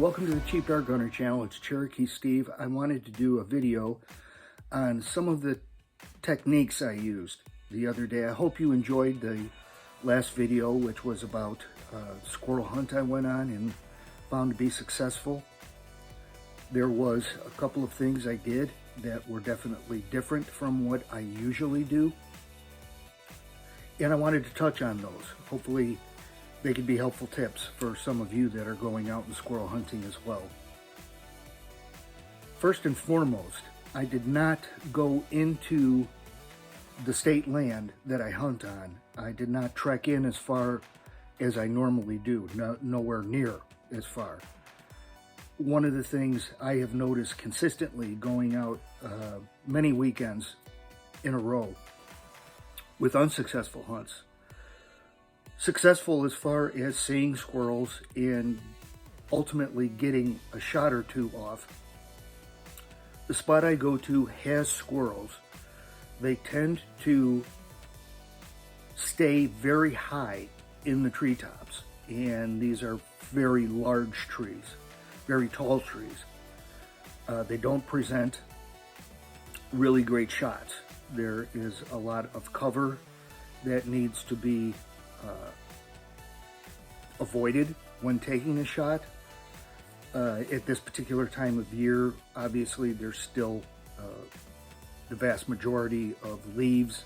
welcome to the Cheap Dart Gunner channel. It's Cherokee Steve. I wanted to do a video on some of the techniques I used the other day. I hope you enjoyed the last video, which was about a squirrel hunt I went on and found to be successful. There was a couple of things I did that were definitely different from what I usually do, and I wanted to touch on those. Hopefully they could be helpful tips for some of you that are going out and squirrel hunting as well. First and foremost, I did not go into the state land that I hunt on. I did not trek in as far as I normally do, nowhere near as far. One of the things I have noticed consistently going out many weekends in a row with unsuccessful hunts, successful as far as seeing squirrels and ultimately getting a shot or two off. The spot I go to has squirrels. They tend to stay very high in the treetops, and these are very large trees, very tall trees. They don't present really great shots. There is a lot of cover that needs to be avoided when taking a shot. At this particular time of year, obviously there's still the vast majority of leaves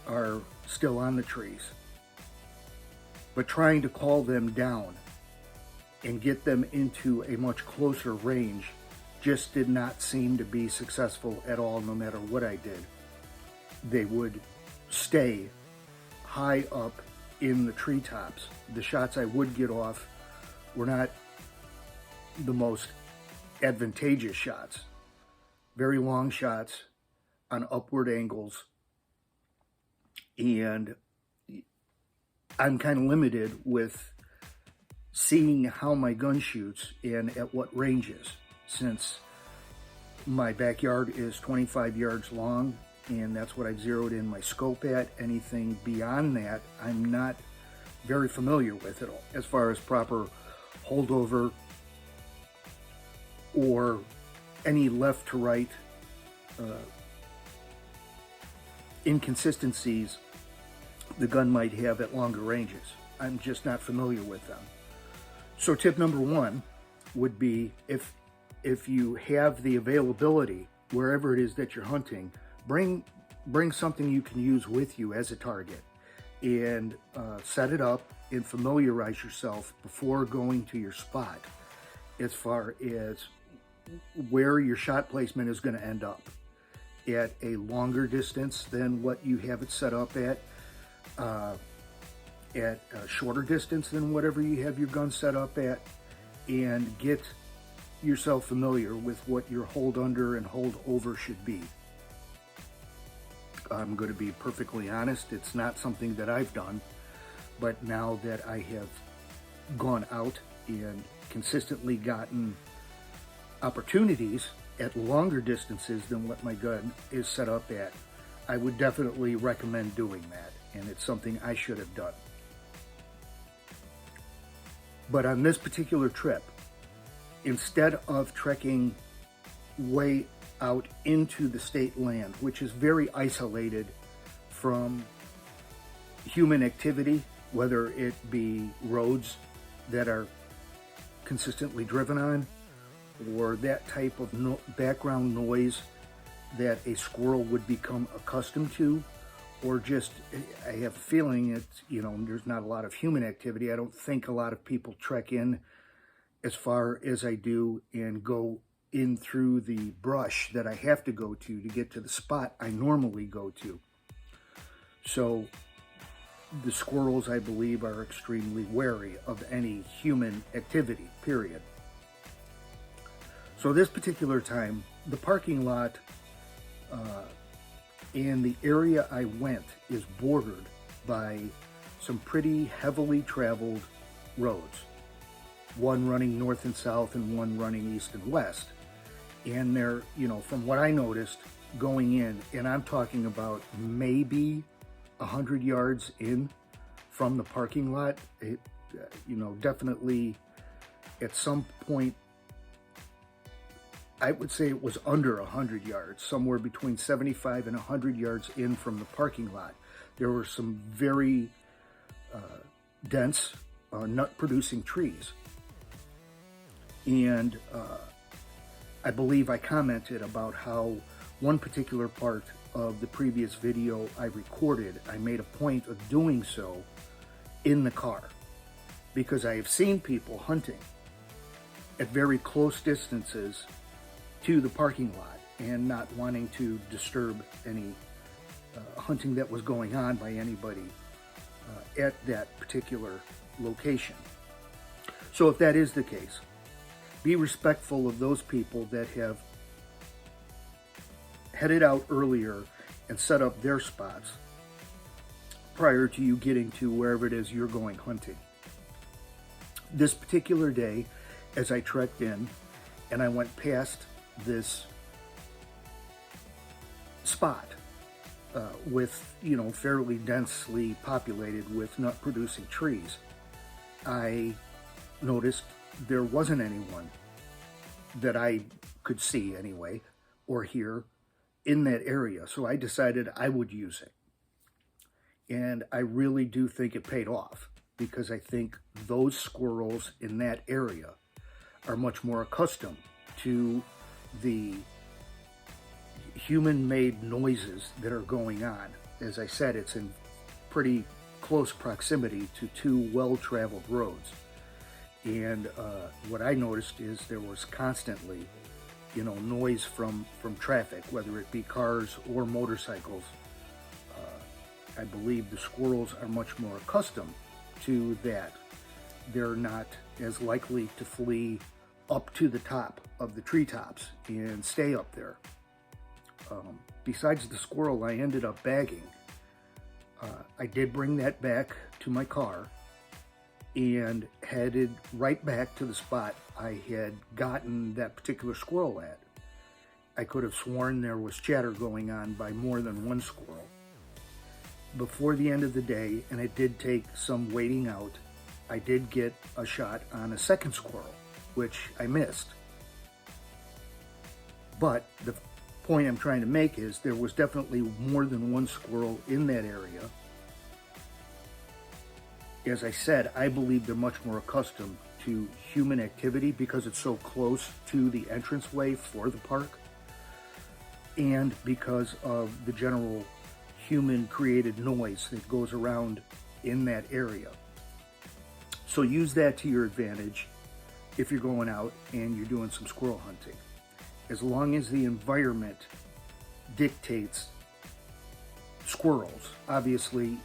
are still on the trees, but trying to call them down and get them into a much closer range just did not seem to be successful at all. No matter what I did, they would stay high up in the treetops. The shots I would get off were not the most advantageous shots. Very long shots on upward angles, and I'm kind of limited with seeing how my gun shoots and at what ranges, since my backyard is 25 yards long, and that's what I've zeroed in my scope at. Anything beyond that, I'm not very familiar with it as far as proper holdover or any left to right inconsistencies the gun might have at longer ranges. I'm just not familiar with them. So tip number one would be, if you have the availability wherever it is that you're hunting, bring something you can use with you as a target, and set it up and familiarize yourself before going to your spot as far as where your shot placement is going to end up, at a longer distance than what you have it set up at a shorter distance than whatever you have your gun set up at, and get yourself familiar with what your hold under and hold over should be. I'm going to be perfectly honest, it's not something that I've done, but now that I have gone out and consistently gotten opportunities at longer distances than what my gun is set up at, I would definitely recommend doing that, and it's something I should have done. But on this particular trip, instead of trekking way out into the state land, which is very isolated from human activity, whether it be roads that are consistently driven on, or that type of background noise that a squirrel would become accustomed to, or just, I have a feeling it's, there's not a lot of human activity. I don't think a lot of people trek in as far as I do and go in through the brush that I have to go to get to the spot I normally go to. So the squirrels, I believe, are extremely wary of any human activity, period. So this particular time, the parking lot and the area I went is bordered by some pretty heavily traveled roads, one running north and south and one running east and west. And they're, from what I noticed going in, and I'm talking about maybe 100 yards in from the parking lot, it, definitely at some point, I would say it was under 100 yards, somewhere between 75 and 100 yards in from the parking lot. There were some very dense nut-producing trees. And I believe I commented about how one particular part of the previous video I recorded, I made a point of doing so in the car, because I have seen people hunting at very close distances to the parking lot and not wanting to disturb any hunting that was going on by anybody at that particular location. So if that is the case, be respectful of those people that have headed out earlier and set up their spots prior to you getting to wherever it is you're going hunting. This particular day, as I trekked in and I went past this spot with, you know, fairly densely populated with nut-producing trees, I noticed there wasn't anyone that I could see anyway, or hear, in that area. So I decided I would use it. And I really do think it paid off, because I think those squirrels in that area are much more accustomed to the human-made noises that are going on. As I said, it's in pretty close proximity to two well-traveled roads. And what I noticed is there was constantly, you know, noise from traffic, whether it be cars or motorcycles. I believe the squirrels are much more accustomed to that. They're not as likely to flee up to the top of the treetops and stay up there. Besides the squirrel I ended up bagging, I did bring that back to my car and headed right back to the spot I had gotten that particular squirrel at. I could have sworn there was chatter going on by more than one squirrel. Before the end of the day, and it did take some waiting out, I did get a shot on a second squirrel, which I missed. But the point I'm trying to make is there was definitely more than one squirrel in that area. As I said, I believe they're much more accustomed to human activity because it's so close to the entranceway for the park, and because of the general human-created noise that goes around in that area. So use that to your advantage if you're going out and you're doing some squirrel hunting. As long as the environment dictates squirrels, obviously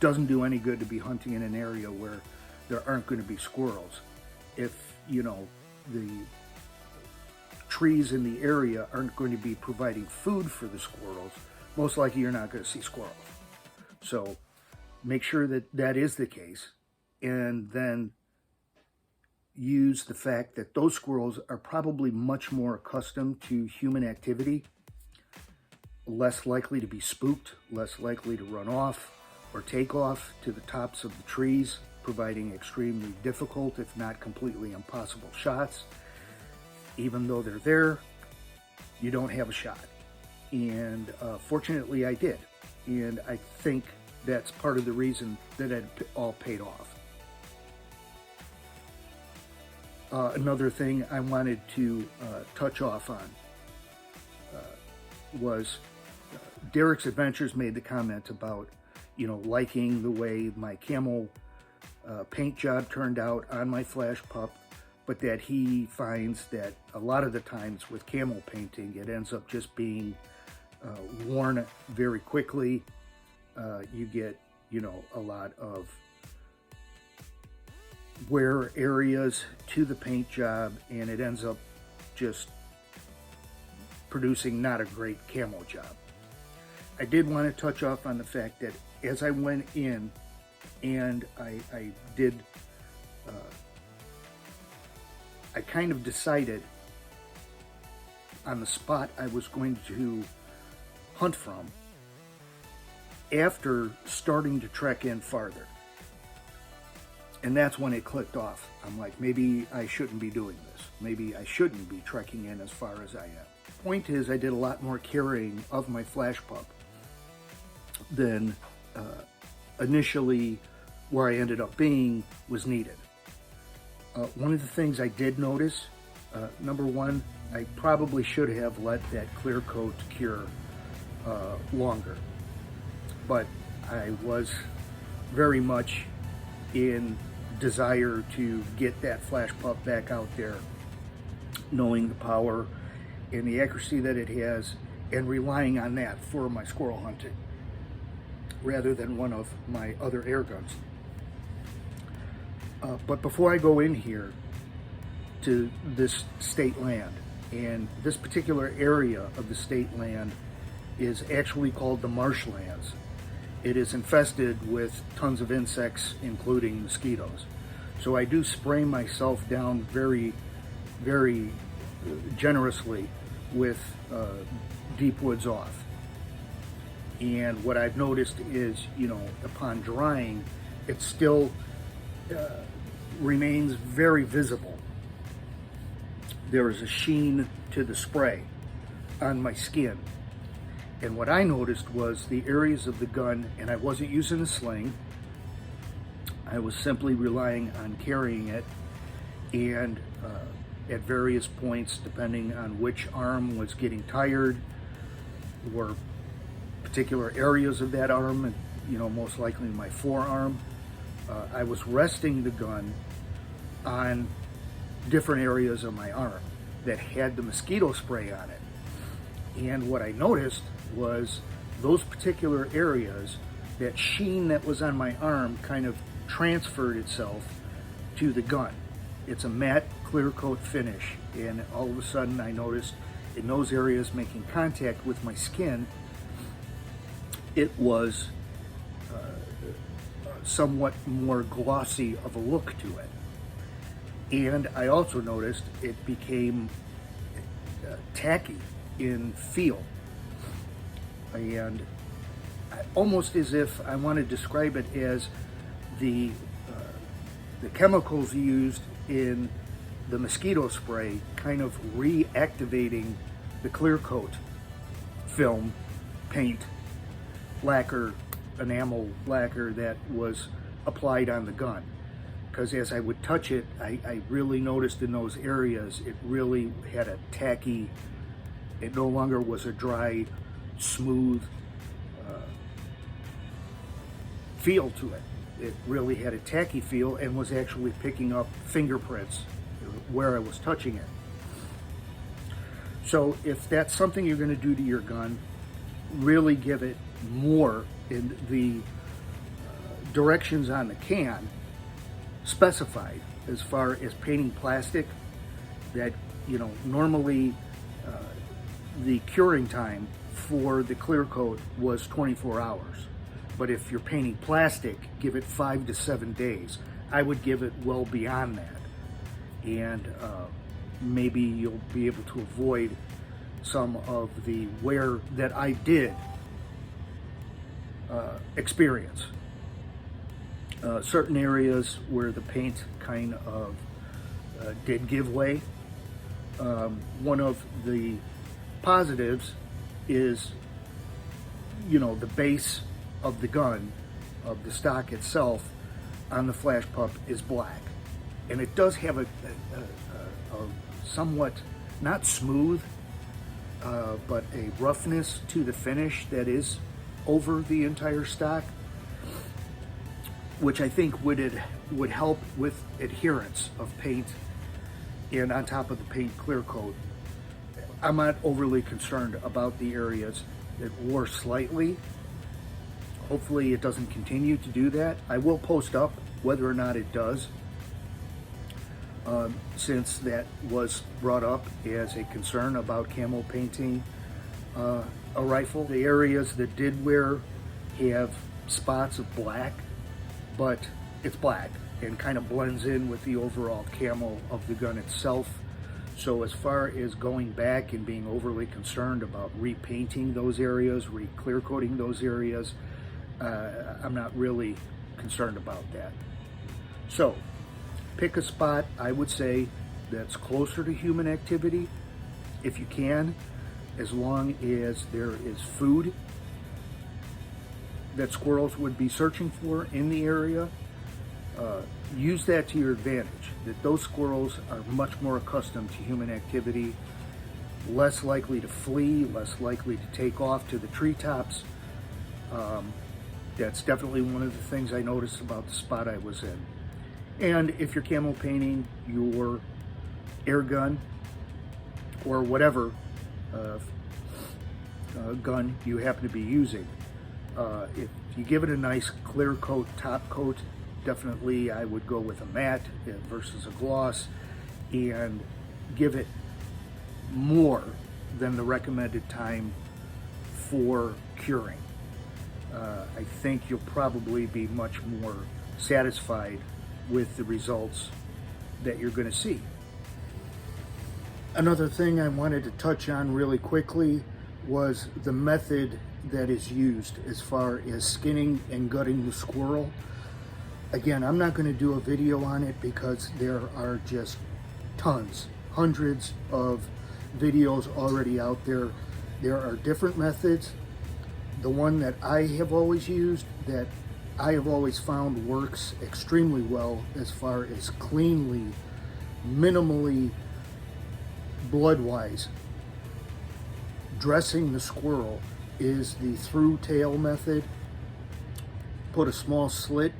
doesn't do any good to be hunting in an area where there aren't going to be squirrels. If, you know, the trees in the area aren't going to be providing food for the squirrels, most likely you're not going to see squirrels. So make sure that that is the case, and then use the fact that those squirrels are probably much more accustomed to human activity, less likely to be spooked, less likely to run off or take off to the tops of the trees, providing extremely difficult, if not completely impossible shots. Even though they're there, you don't have a shot. And fortunately I did. And I think that's part of the reason that it all paid off. Another thing I wanted to touch off on was Derek's Adventures made the comment about, you know, liking the way my camel paint job turned out on my Flash Pup, but that he finds that a lot of the times with camel painting, it ends up just being worn very quickly. You get, you know, a lot of wear areas to the paint job, and it ends up just producing not a great camo job. I did want to touch off on the fact that as I went in and I did, I kind of decided on the spot I was going to hunt from after starting to trek in farther. And that's when it clicked off. I'm like, maybe I shouldn't be doing this. Maybe I shouldn't be trekking in as far as I am. Point is, I did a lot more carrying of my flash pup than initially where I ended up being was needed. One of the things I did notice, number one, I probably should have let that clear coat cure longer, but I was very much in desire to get that flash pup back out there, knowing the power and the accuracy that it has, and relying on that for my squirrel hunting rather than one of my other air guns. But before I go in here to this state land, and this particular area of the state land is actually called the marshlands. It is infested with tons of insects, including mosquitoes. So I do spray myself down very, very generously with Deep Woods Off. And what I've noticed is, upon drying, it still remains very visible. There is a sheen to the spray on my skin. And what I noticed was the areas of the gun, and I wasn't using a sling, I was simply relying on carrying it, and at various points, depending on which arm was getting tired, or particular areas of that arm, most likely my forearm, I was resting the gun on different areas of my arm that had the mosquito spray on it. And what I noticed was those particular areas, that sheen that was on my arm kind of transferred itself to the gun. It's a matte clear coat finish, and all of a sudden I noticed in those areas making contact with my skin, it was somewhat more glossy of a look to it. And I also noticed it became tacky in feel, and almost as if I want to describe it as the chemicals used in the mosquito spray kind of reactivating the clear coat film, paint, lacquer, enamel lacquer that was applied on the gun. Because as I would touch it, I really noticed in those areas it really had a tacky, it no longer was a dry, smooth feel to it. It really had a tacky feel and was actually picking up fingerprints where I was touching it. So if that's something you're going to do to your gun, really give it more in the directions on the can specified as far as painting plastic, that normally the curing time for the clear coat was 24 hours. But if you're painting plastic, give it 5 to 7 days. I would give it well beyond that. And maybe you'll be able to avoid some of the wear that I did experience. Certain areas where the paint kind of did give way. One of the positives is, the base of the gun, of the stock itself, on the Flash Pup is black. And it does have a somewhat, not smooth, but a roughness to the finish that is over the entire stock, which I think would help with adherence of paint. And on top of the paint clear coat, I'm not overly concerned about the areas that wore slightly. Hopefully it doesn't continue to do that. I will post up whether or not it does, since that was brought up as a concern about Camel Painting a rifle. The areas that did wear have spots of black, but it's black and kind of blends in with the overall camo of the gun itself. So as far as going back and being overly concerned about repainting those areas, clear coating those areas, I'm not really concerned about that. So pick a spot, I would say, that's closer to human activity if you can, as long as there is food that squirrels would be searching for in the area. Use that to your advantage, that those squirrels are much more accustomed to human activity, less likely to flee, less likely to take off to the treetops. That's definitely one of the things I noticed about the spot I was in. And if you're camel painting your air gun or whatever gun you happen to be using, if you give it a nice clear coat, top coat, definitely I would go with a matte versus a gloss, and give it more than the recommended time for curing. I think you'll probably be much more satisfied with the results that you're going to see. Another thing I wanted to touch on really quickly was the method that is used as far as skinning and gutting the squirrel. Again, I'm not going to do a video on it because there are just tons, hundreds of videos already out there. There are different methods. The one that I have always used, that I have always found works extremely well as far as cleanly, minimally blood-wise dressing the squirrel, is the through tail method. Put a small slit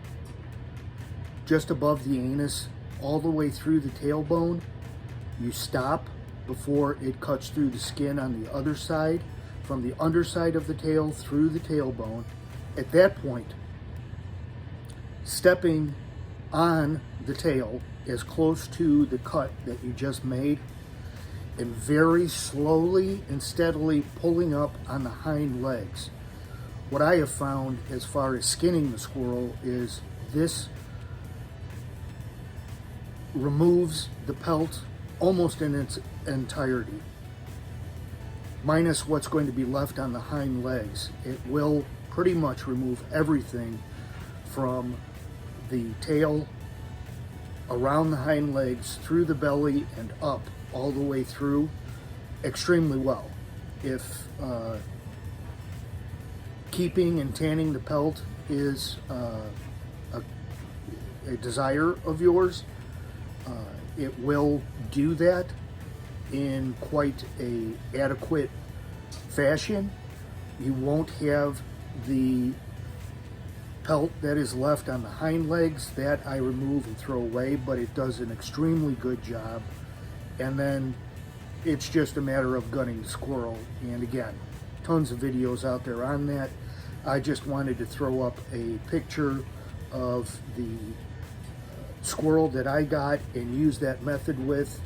just above the anus all the way through the tailbone. You stop before it cuts through the skin on the other side, from the underside of the tail through the tailbone. At that point, stepping on the tail as close to the cut that you just made, and very slowly and steadily pulling up on the hind legs. What I have found as far as skinning the squirrel is this removes the pelt almost in its entirety, minus what's going to be left on the hind legs. It will pretty much remove everything from the tail, around the hind legs, through the belly, and up all the way through extremely well. If keeping and tanning the pelt is a desire of yours, it will do that in quite a adequate fashion. You won't have the pelt that is left on the hind legs. That I remove and throw away, but it does an extremely good job. And then it's just a matter of gutting the squirrel. And again, tons of videos out there on that. I just wanted to throw up a picture of the squirrel that I got and used that method with.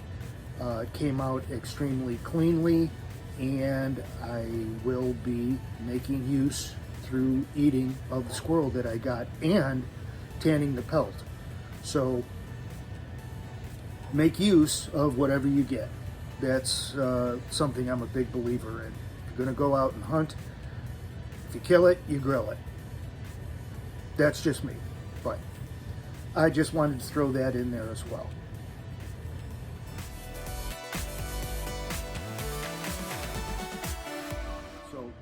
It came out extremely cleanly, and I will be making use through eating of the squirrel that I got and tanning the pelt. So make use of whatever you get. That's something I'm a big believer in. If you're going to go out and hunt, if you kill it, you grill it. That's just me, but I just wanted to throw that in there as well. So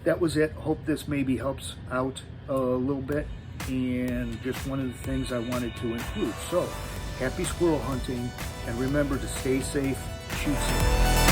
that was it. Hope this maybe helps out a little bit, and just one of the things I wanted to include. So happy squirrel hunting, and remember to stay safe, shoot safe.